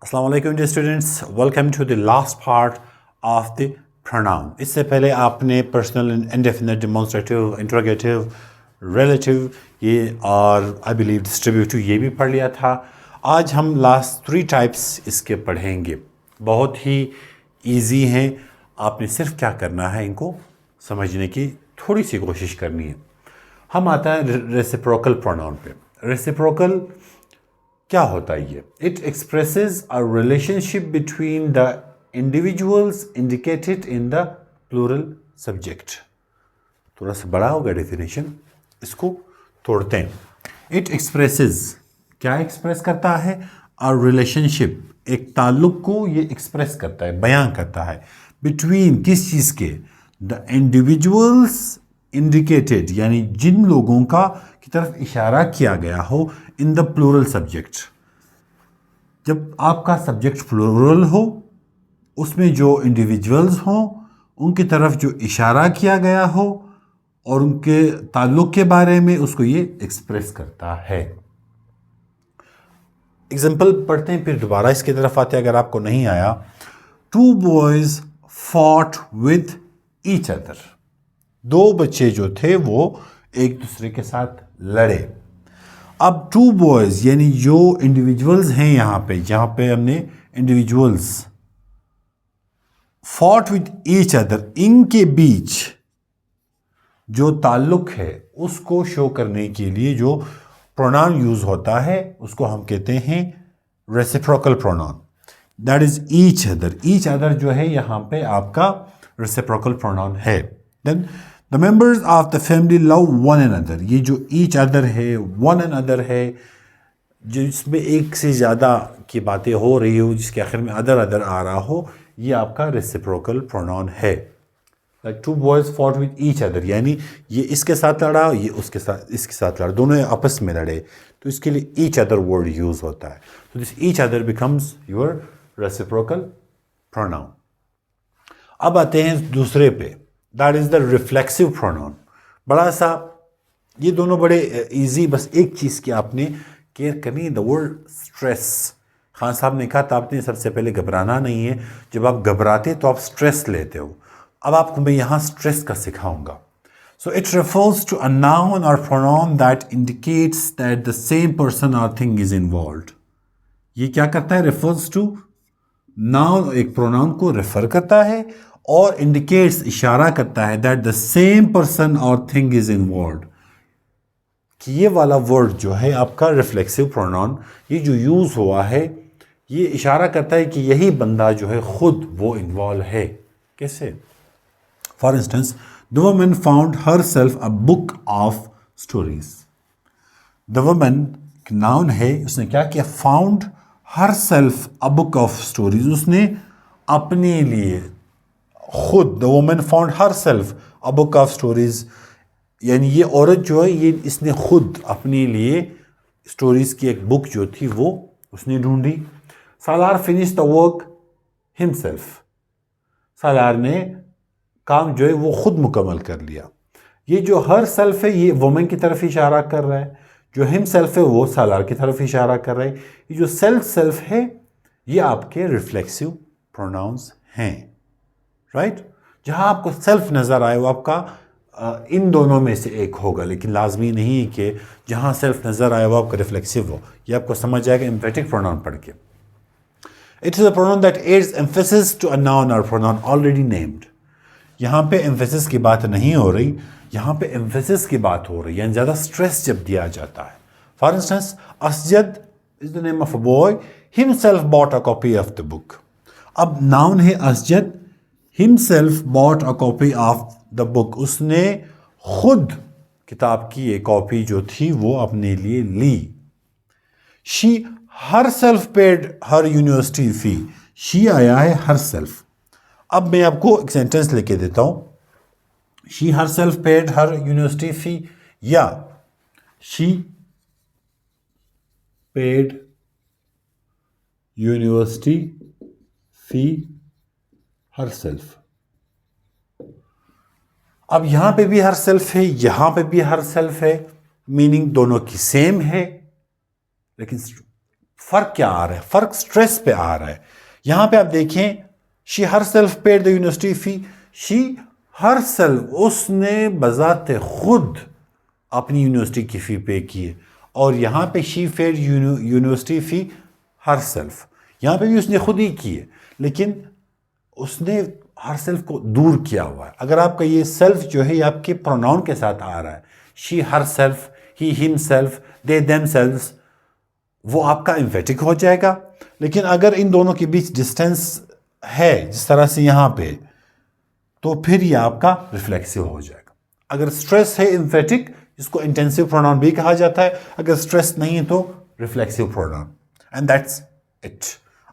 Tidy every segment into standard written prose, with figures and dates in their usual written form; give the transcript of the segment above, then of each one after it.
अस्सलाम वालेकुम dear students, welcome to the last part of the pronoun. इससे पहले आपने personal indefinite, demonstrative, interrogative, relative ये और आई बिलीव डिस्ट्रीब्यूटिव ये भी पढ़ लिया था। आज हम लास्ट 3 टाइप्स इसके पढ़ेंगे। बहुत ही इजी हैं, आपने सिर्फ क्या करना है, इनको समझने की थोड़ी सी कोशिश करनी है। हम आता है रेसिप्रोकल प्रोनाउन पे। रेसिप्रोकल क्या होता है ये? It expresses a relationship between the individuals indicated in the plural subject. थोड़ा सा बड़ा होगा डेफिनेशन, इसको तोड़ते हैं। इट एक्सप्रेसेस, क्या एक्सप्रेस करता है? अ रिलेशनशिप, एक ताल्लुक को ये एक्सप्रेस करता है, बयां करता है। बिटवीन किस चीज के? द इंडिविजुअल्स इंडिकेटेड, यानी जिन लोगों का की तरफ इशारा किया गया हो इन द प्लूरल सब्जेक्ट। जब आपका सब्जेक्ट प्लूरल हो, उसमें जो इंडिविजुअल्स हों उनकी तरफ जो इशारा किया गया हो और उनके ताल्लुक के बारे में उसको ये एक्सप्रेस करता है। एग्जाम्पल पढ़ते हैं, फिर दोबारा इसकी तरफ आते हैं अगर आपको नहीं आया। 2 boys fought with each other. 2 बच्चे जो थे वो एक दूसरे के साथ लड़े। अब 2 बॉयज यानी जो इंडिविजुअल्स हैं जहां पे हमने individuals fought with each other, इनके बीच जो ताल्लुक है उसको शो करने के लिए जो प्रोनाउन यूज होता है उसको हम कहते हैं reciprocal pronoun. That is each other. Each other जो है यहां पे आपका रेसिप्रोकल प्रोनाउन है। Then the members of the family love one and other. ये जो ईच अदर है, वन एंड अदर है, जिसमें एक से ज़्यादा की बातें हो रही हो, जिसके आखिर में अदर अदर आ रहा हो, ये आपका रेसिप्रोकल प्रोनाउन है। Like 2 boys fought with each other, यानी ये इसके साथ लड़ा, ये उसके साथ इसके साथ लड़ा, दोनों आपस में लड़े, तो इसके लिए ईच अदर वर्ड यूज होता है। तो this each other becomes your reciprocal pronoun. अब आते हैं दूसरे पे, that is the reflexive pronoun. बड़ा सा, ये दोनों बड़े इजी, बस एक चीज की आपने केयर करनी, द वर्ड स्ट्रेस। खान साहब ने कहा था आपने सबसे पहले घबराना नहीं है, जब आप घबराते तो आप स्ट्रेस लेते हो। अब आपको मैं यहां स्ट्रेस का सिखाऊंगा। So it refers to a noun और pronoun that indicates that the same person और थिंग इज इन्वॉल्व्ड। ये क्या करता है? रेफर्स टू नाउन, एक प्रोनाउन को रेफर करता है और इंडिकेट्स, इशारा करता है, दैट द सेम पर्सन और थिंग इज इन्वॉल्व्ड। कि ये वाला वर्ड जो है आपका रिफ्लेक्सिव प्रोनाउन, ये जो यूज हुआ है, ये इशारा करता है कि यही बंदा जो है खुद वो इन्वॉल्व है। कैसे? For instance, the woman found her self a book of stories. The woman noun है, उसने क्या किया? Found her self a book of stories. उसने अपने लिए खुद, the woman found her self a book of stories, यानी ये औरत जो है, ये इसने खुद अपने लिए स्टोरीज की एक बुक जो थी वो उसने ढूंढी। सालार फिनिश द वर्क हिमसेल्फ। सालार ने काम जो है वो खुद मुकम्मल कर लिया। ये जो हर सेल्फ है ये वुमेन की तरफ इशारा कर रहा है, जो हिम सेल्फ है वो सालार की तरफ इशारा कर रहा है। ये जो सेल्फ है ये आपके रिफ्लेक्सिव प्रोनाउंस हैं, राइट? जहां आपको सेल्फ नजर आए वो आपका इन दोनों में से एक होगा, लेकिन लाजमी नहीं है कि जहां सेल्फ नजर आए वो आपका रिफ्लेक्सिव हो। ये आपको समझ जाएगा एम्फेटिक प्रोनाउन पढ़ के। It is a pronoun that adds emphasis to a noun और प्रोनाउन ऑलरेडी नेम्ड। यहां पे एम्फेसिस की बात नहीं हो रही, यहां पे एम्फेसिस की बात हो रही है, यानी ज्यादा स्ट्रेस जब दिया जाता है। For instance, Asjad is the name of a boy, himself bought a copy of the book. अब नाउन है Asjad, himself bought a copy of the book. उसने खुद किताब की एक कॉपी जो थी वो अपने लिए ली। She herself paid her university fee. She आया है हर सेल्फ। अब मैं आपको एक सेंटेंस लिखे देता हूं। She herself paid her university fee, या she paid university fee herself. अब यहां पे भी हर सेल्फ है, यहां पे भी हर सेल्फ है, मीनिंग दोनों की सेम है, लेकिन फर्क क्या आ रहा है? फर्क स्ट्रेस पे आ रहा है। यहां पे आप देखें, she herself paid the university fee, she her self, उसने बजाते खुद अपनी यूनिवर्सिटी की फी पे की है। और यहां पे she fed university fee her self, यहां पे भी उसने खुद ही की है, लेकिन उसने हर सेल्फ को दूर किया हुआ है। अगर आपका ये सेल्फ जो है ये आपके प्रोनाउन के साथ आ रहा है, she her self, he him self, they them self, वो आपका एम्फेटिक हो जाएगा। लेकिन अगर इन दोनों के बीच डिस्टेंस है जिस तरह से यहां पे, तो फिर ये आपका रिफ्लेक्सिव हो जाएगा। अगर स्ट्रेस है एम्फेटिक, जिसको इंटेंसिव प्रोनाउन भी कहा जाता है, अगर स्ट्रेस नहीं है तो reflexive pronoun, and that's it.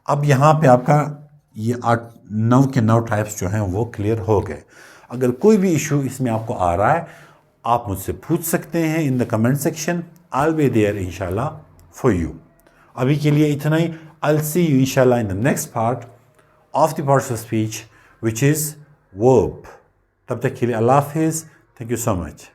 अब यहां पे आपका ये 8-9 के 9 टाइप्स जो हैं वो क्लियर हो गए। अगर कोई भी इशू इसमें आपको आ रहा है, आप मुझसे पूछ सकते हैं in the comment section. I will be there इंशाल्लाह फॉर यू। अभी के लिए इतना ही। आई विल सी यू इंशाल्लाह in the next part of the parts of speech which is verb. तब तक के लिए अल्लाह हाफिज़। Thank you so much.